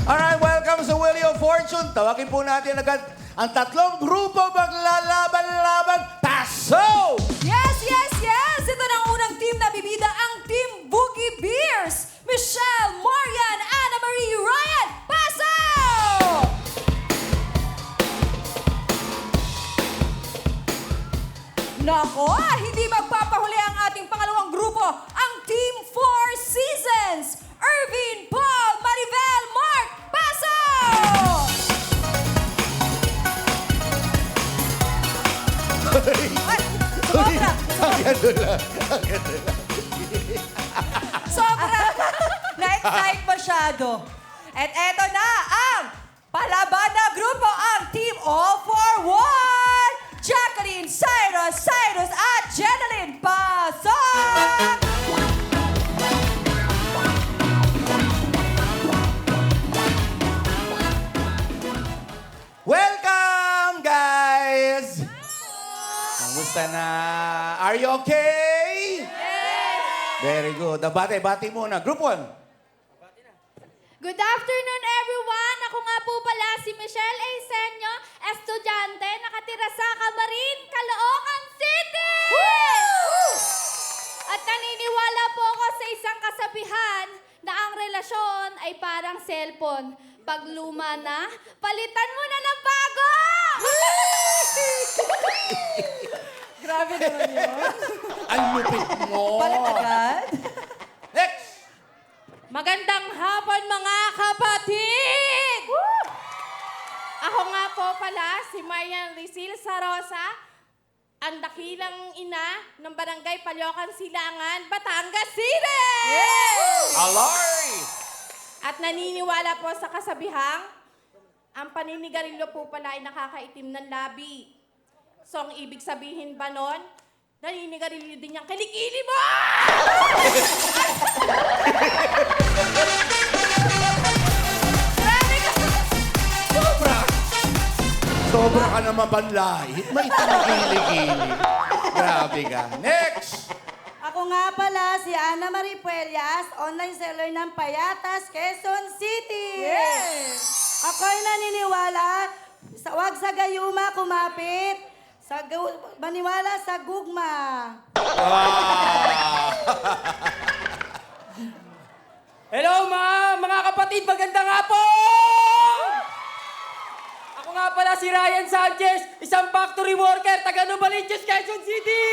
Alright, welcome sa Wheel of Fortune. Tawagin po natin agad ang tatlong grupo maglalaban-laban. Paso! Yes, yes, yes! Ito na ang unang team na bibida, ang Team Boogie Bears. Michelle, Marian, Anna Marie, Ryan, paso! Nako, hindi magpapahuli ang ating pangalawang grupo, ang Team Four Seasons. Irvin, Paul, Maribel, Mark, paso! Ay, sobra. Ang ganda lang. Ang ganda lang. Sobra na-excite masyado. At eto na ang palaban na grupo, ang Team All for One! Jacqueline, Cyrus, at Jeneline, pasok! Welcome, guys! Kamusta na? Are you okay? Very good. Bati muna. Group 1. Good afternoon, everyone! Ako nga po pala si Michelle Eisenio, estudyante, nakatira sa Camarin, Caloocan City! At naniniwala po ako sa isang kasabihan na ang relasyon ay parang cellphone. Pag luma na, palitan mo na ng bago! Grabe naman yun. Ang lupit mo. Balik agad. Next! Magandang hapon, mga kapatid! Ako nga po pala si Marian Rizil Sarosa, ang dakilang ina ng Barangay Palyokan Silangan, Batangas City! Aloy! At naniniwala po sa kasabihang, ang paninigarilyo po pala ay nakakaitim ng labi. So, ang ibig sabihin ba nun, naninigarilyo din niyang kilikili mo! Sobra ka naman panlahit. May tangkilig-ilig. Grabe ka. Next! Ako nga pala si Ana Marie Puellas, online seller ng Payatas, Quezon City. Ako'y naniniwala, wag sa gayuma kumapit, maniwala sa gugma. Hello, mga kapatid! Magandang hapon! Ako nga pala si Ryan Sanchez, isang factory worker, taga Novaliches, Quezon City!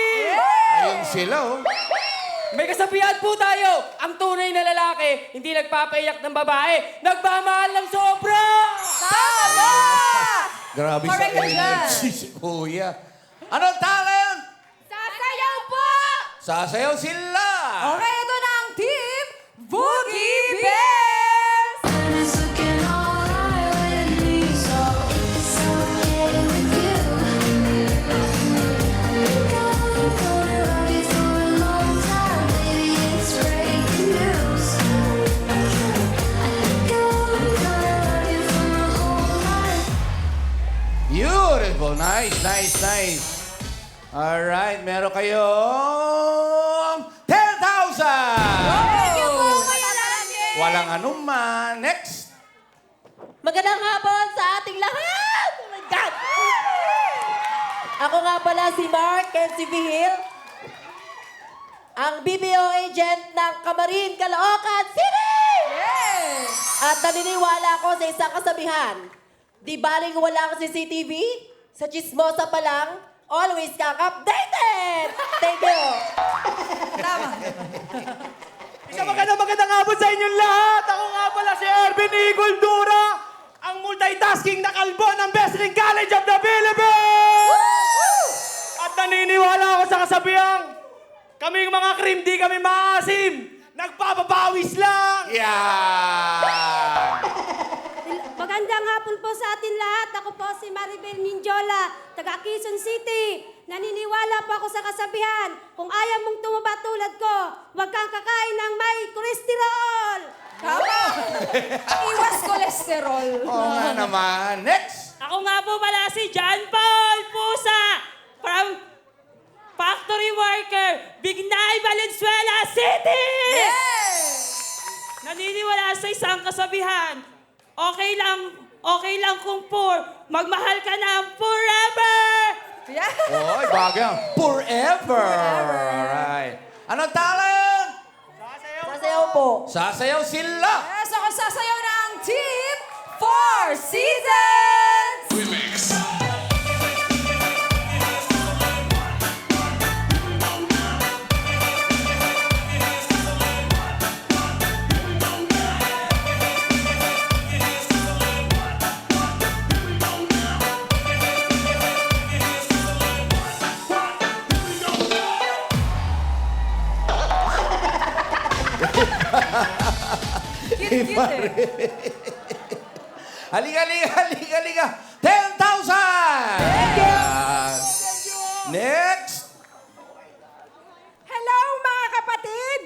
Ayun sila, oh. May kasabihan po tayo, ang tunay na lalaki, hindi nagpapaiyak ng babae, nagmamahal ng sobra! Tama! Grabe sa Correct ka dyan. energy si Kuya. Anong talent? Sasayaw po! Sasayaw sila! Okay, ito na ang Team Boogie Bears! Beautiful. Nice, nice, nice. Alright, meron kayong 10,000! Thank you po, Kuya Randy! Walang anuman. Next! Magandang hapon sa ating lahat! Oh my God! Ako nga pala si Mark Kenzie Vihil, ang BPO agent ng Camarin, Caloocan City! At naniniwala ako sa isang kasabihan, di baling wala ang CCTV, sa chismosa pa lang, always kang updated! Thank you! Isang magandang hapon sa inyong lahat! Ako nga pala si Ervin Eagle Dura, ang multitasking na kalbo ng Wrestling College of the Philippines! At naniniwala ako sa kasabihang, kaming mga cream, di kami maasim, nagpapapawis lang! Yeah! Magandang hapon po sa atin lahat. Ako po si Maribel Minjola, taga Quezon City. Naniniwala po ako sa kasabihan, kung ayaw mong tumaba tulad ko, huwag kang kakain ng may cholesterol. Tama! Iwas kolesterol. Oo nga naman. Next! Ako nga po pala si John Paul Pusa from factory worker, Bignay, Valenzuela City! Naniniwala sa isang kasabihan, okay okay lang kung magmahal ka na forever! Yeah. Oy, bagay yan. Forever. Alright. Anong talent? Sasayaw po. Sasayaw sila. Yes, ako sasayaw ng Team 4 Seasons! Cute eh. Halika, halika, halika, halika. 10,000! Next! Hello mga kapatid!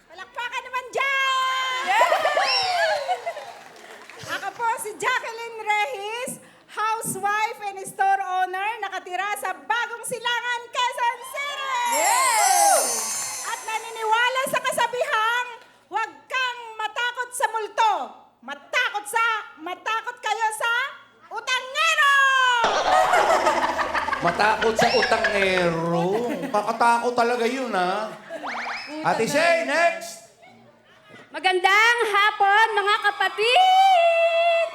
Palakpakan naman dyan! Ako po si Jacqueline Rehis, housewife and store owner, nakatira sa Bagong Silangan, Quezon City! At naniniwala sa kasabihang, huwag kang matakot sa multo. Matakot kayo sa utangero! Matakot sa utangero. Kakatakot talaga yun, ha? Ate Shay, next! Magandang hapon, mga kapatid!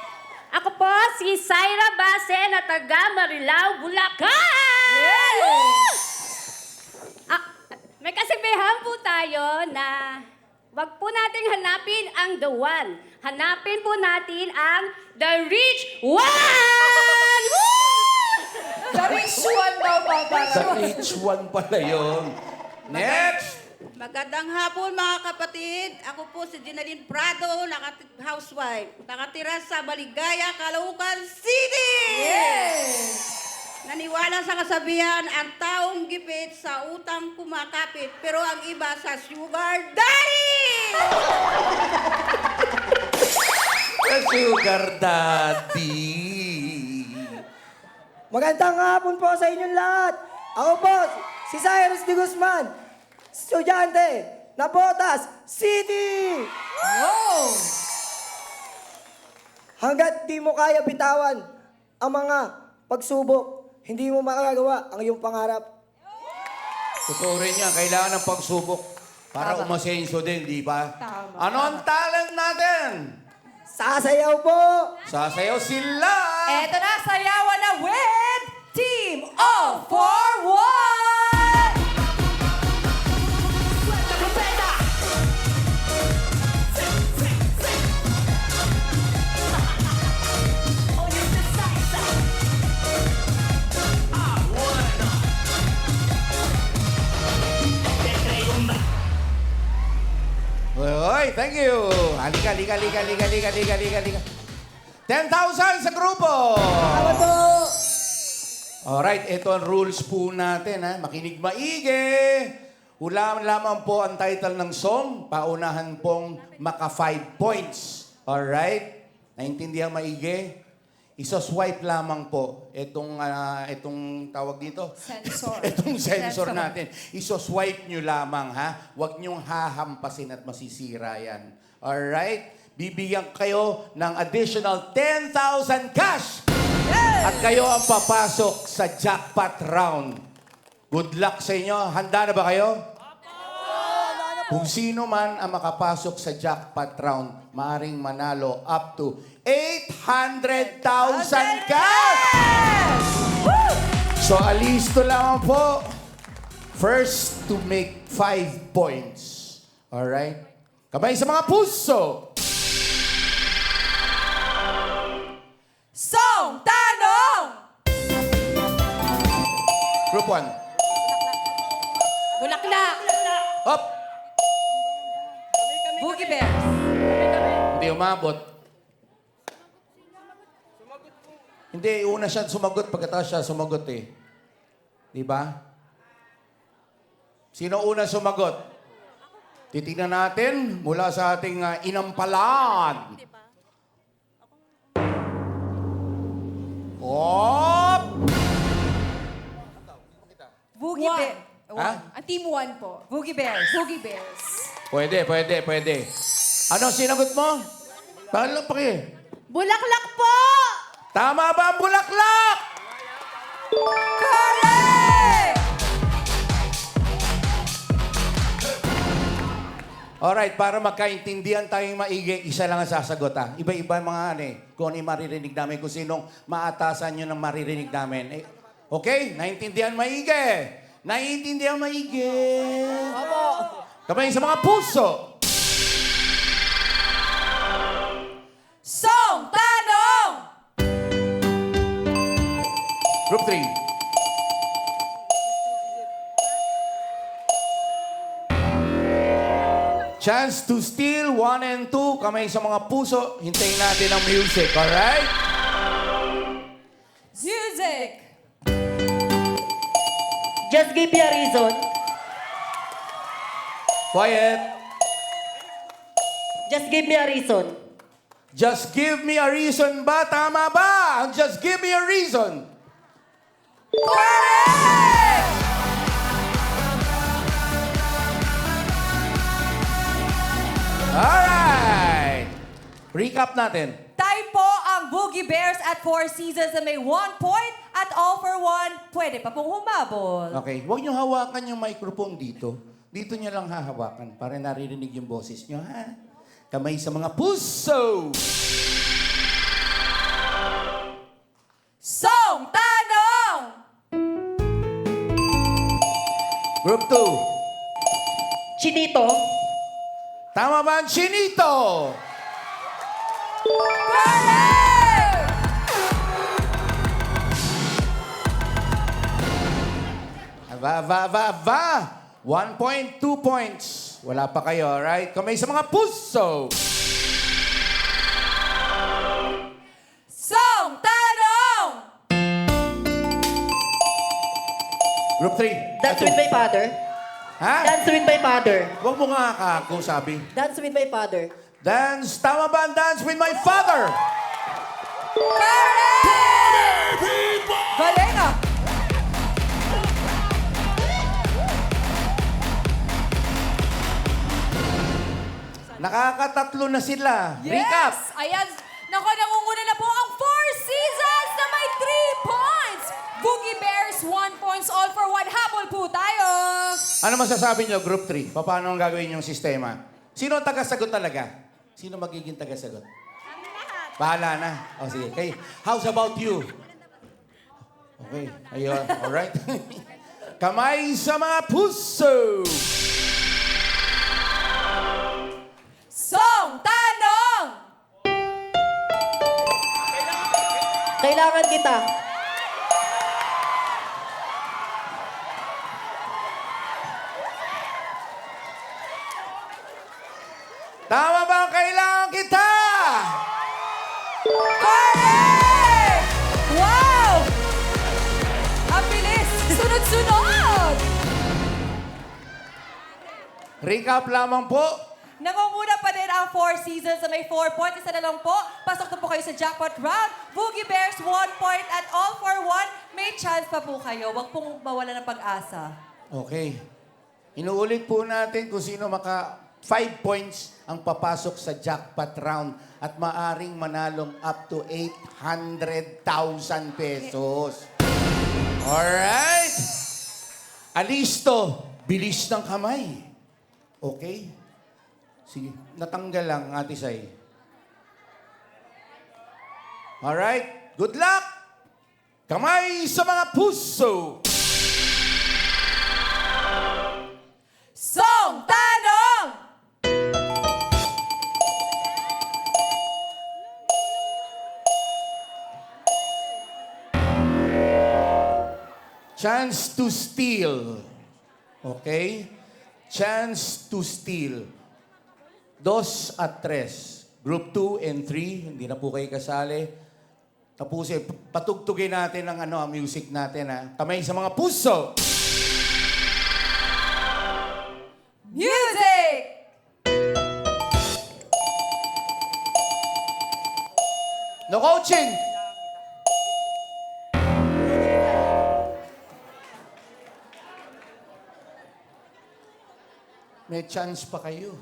Ako po si Syra Base na taga Marilao, Bulacan! Ah, may kasabihan po tayo na wag po nating hanapin ang the one. Hanapin po natin ang the rich one! The rich one daw pa The rich one pala yun. Next! Magandang hapon mga kapatid. Ako po si Ginaline Prado, housewife. Nakatira sa Baligaya, Caloocan City! Naniwala sa kasabihan, ang taong gipit sa utang kumakapit, pero ang iba sa sugar daddy! The Sugar Daddy. Magandang hapon po sa inyong lahat. Ako po, si Cyrus de Guzman, estudyante na Botas City. Hanggat di mo kaya bitawan ang mga pagsubok, hindi mo makagawa ang iyong pangarap. Totoo rin yan. Kailangan ng pagsubok para umasenso din, di ba? Ano ang talent natin? Sasayaw po! Sasayaw sila! Eto na, sayawan na with Team All for One! Hoy, thank you! Halika, halika, halika, halika, halika, halika, halika, halika. 10,000 sa grupo! Salamat po! Alright, ito ang rules po natin, ha? Makinig maigi! Hulaan lamang po ang title ng song, paunahan pong maka 5 points. Alright? Naintindihan maigi? Isoswipe lamang po itong tawag dito. Sensor. Itong sensor natin. Isoswipe nyo lamang, ha? Huwag nyong hahampasin at masisira yan. Alright? Bibigyan kayo ng additional 10,000 cash! At kayo ang papasok sa jackpot round. Good luck sa inyo. Handa na ba kayo? Kung sino man ang makapasok sa jackpot round, maaring manalo up to 800,000 cash! So, alisto lang po. First to make 5 points. Alright? Kamay sa mga puso. Song Tanong! Group 1. Bulaklak! Up! Boogie Bears! Hindi umabot. Hindi, una siya sumagot pagkatapos siya sumagot eh. Di ba? Sino una sumagot? Titignan natin mula sa ating inampalad. Op! Boogie Bears. Ha? Ang team 1 po. Boogie Bears. Boogie Bears. Pwede. Ano sinagot mo? Bakit lang paki? Bulaklak po! Tama ba ang bulaklak? Correct! Alright, para magkaintindihan tayong maigi, isa lang ang sasagot ha. Iba-iba ang mga kung ano yung maririnig namin, kung sinong maatasan nyo ng maririnig namin. Okay? Naintindihan maigi? Naintindihan maigi? Opo. Kamay sa mga puso. Song Tanong! Group 3. Chance to steal, 1 and 2. Kamay sa mga puso. Hintayin natin ang music, alright? Music! Just give me a reason. Quiet. Just give me a reason. Just give me a reason ba? Tama ba? Ang just give me a reason. Correct! Alright! Recap natin. Tayo po ang Boogie Bears at Four Seasons na may 1 point at all for 1. Pwede pa pong humabol. Okay, huwag niyo hawakan yung microphone dito. Dito niyo lang hahawakan para naririnig yung boses niyo, ha? Kamay sa mga puso! Song Tanong! Group 2. Chinito. Tama ba ang chinito? Correct! Va. 1 point, 2 points. Wala pa kayo, alright? Kamay sa mga puso! Song Tanong! Group 3. Dance with my father. Ha? Dance with my father. Huwag mo nga ako sabi. Dance with my father. Dance. Tama ba ang dance with my father? Correct! Galing ah! Nakakatatlo na sila. Yes! Recap. Ayan. Naku, nangunguna na po ang Four Seasons na may 3 points. Boogie Bears, 1 points. All for 1. Habol po tayo. Ano masasabi nyo, Group 3? Paano ang gagawin yung sistema? Sino ang taga-sagot talaga? Sino magiging taga-sagot? Bahala na. O sige. Okay. How's about you? Okay. Ayun. Alright. Kamay sa mga puso! Song Tanong! Kailangan kita. Tama ba ang kailangan kita? Correct! Wow! Ang bilis! Sunod-sunod! Recap lamang po. Nangunguna pa din ang Four Seasons na may 4 points. Isa na lang po. Pasok na po kayo sa jackpot round. Boogie Bears, 1 point at all for 1. May chance pa po kayo. Huwag pong mawala ng pag-asa. Okay. Inuulit po natin kung sino maka 5 points ang papasok sa jackpot round at maaring manalong up to 800,000 pesos. Alright? Alisto, bilis ng kamay. Okay? Sige, natanggal lang, Ate Sai. Alright, good luck! Kamay sa mga puso! Song Tanong! Chance to steal. Okay? Chance to steal. 2 at 3. Group 2 and 3, hindi na po kayo kasali. Tapusin, patugtugin natin ang music natin, ha? Kamay sa mga puso! Music! No coaching! May chance pa kayo.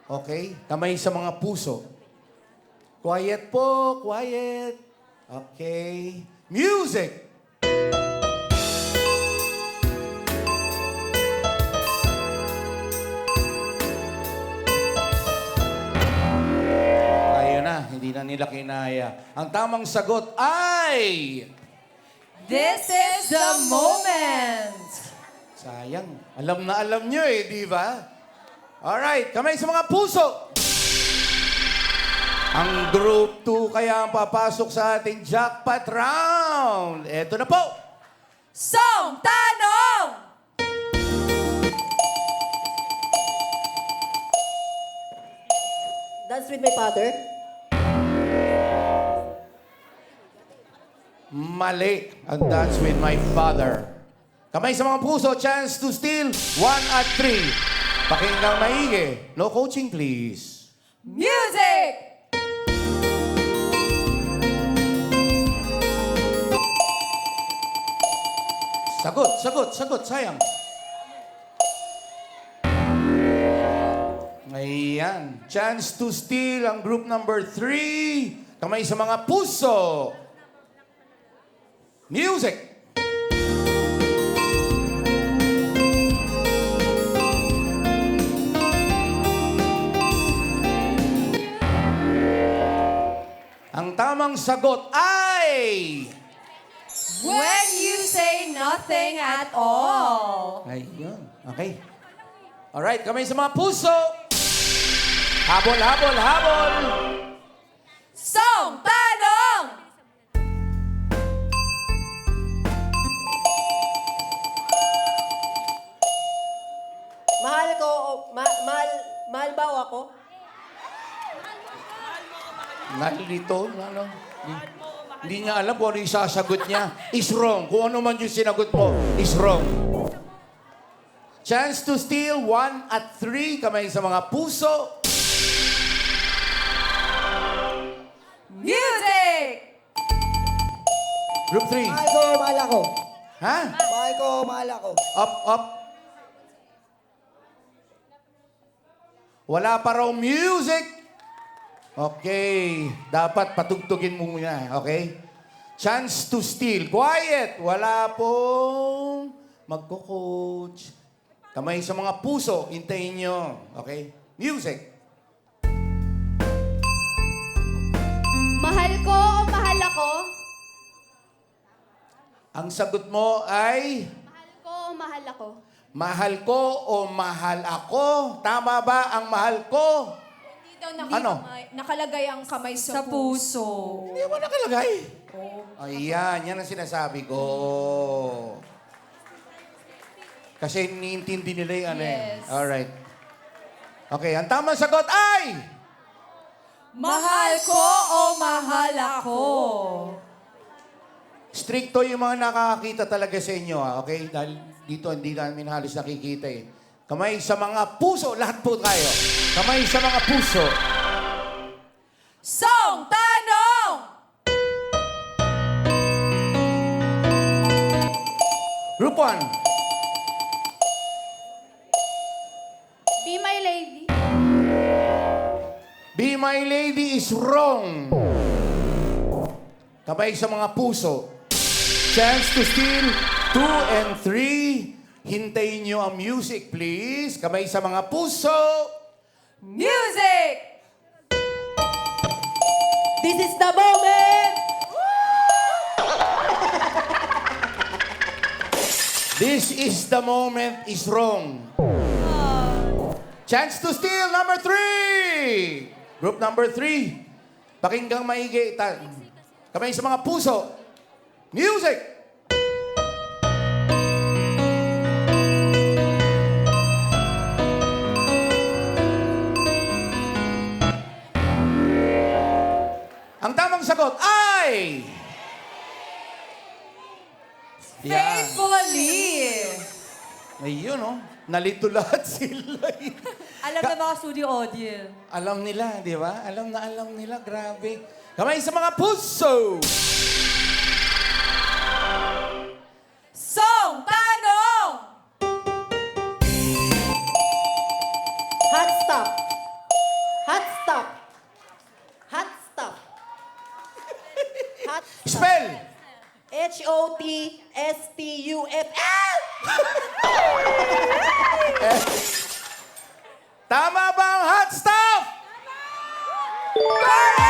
Okay? Kamay sa mga puso. Quiet po, quiet. Okay. Music! Ayun na, hindi na nila kinaya. Ang tamang sagot ay... This is the moment! Sayang. Alam na alam nyo eh, di ba? Alright, kamay sa mga puso. Ang group 2 kaya ang papasok sa ating jackpot round. Eto na po. Song Tanong! Dance with my father. Mali ang Dance with My Father. Kamay sa mga puso, chance to steal 1 at 3. Pakinggang maigi. No coaching, please. Music! Sagot, sagot, sagot. Sayang. Ayan. Chance to steal ang group number 3. Kamay sa mga puso. Music. Ang tamang sagot ay... When you say nothing at all. Ayun. Okay. Alright, kamay sa mga puso. Habol, habol, habol. Song Tanong! Mahal ko, mahal ba ako? Nalilito, ano? Hindi niya alam kung ano yung sasagot niya. Is wrong. Kung ano man yung sinagot mo, is wrong. Chance to steal 1 at 3. Kamay sa mga puso. Music! Group 3. Mahal ko, mahal ako. Ha? Mahal ko, mahal ako. Up, up. Wala pa raw music. Okay. Dapat patugtugin mo muna. Okay? Chance to steal. Quiet. Wala pong magko-coach. Kamay sa mga puso. Hintayin nyo. Okay? Music. Mahal ko o mahal ako? Ang sagot mo ay... Mahal ko o mahal ako? Mahal ko o mahal ako? Tama ba ang mahal ko? Hindi daw Ano? nakalagay ang kamay Sa puso. Hindi mo nakalagay. Ayan, yan ang sinasabi ko. Kasi iniintindi nila yung ano eh. Yes. Alright. Okay, ang tamang sagot ay... Mahal ko o mahal ako? Stricto yung mga nakakakita talaga sa inyo, ha? Okay? Dahil dito hindi namin halos nakikita eh. Kamay sa mga puso, lahat po tayo. Kamay sa mga puso. Song Tanong! Group 1. Be my lady. Be My Lady is wrong. Kamay sa mga puso. Chance to steal 2 and 3. Hintayin nyo ang music, please. Kamay sa mga puso. Music! This is the moment! This is the moment is wrong. Chance to steal number 3. Group number 3. Pakinggang maigi. Kamay sa mga puso. Music! Ang tamang sagot ay... Faithfully! Ayun, oh. Nalito lahat sila. Alam na mga studio audience. Alam nila, di ba? Alam na alam nila. Grabe. Kamay sa mga puso! Song Tanong! Hot stop. Hot stop. Hot stop. Hot Spell! H-O-T-S-T-U-F-L! Tama ba ang hot stuff? Correct!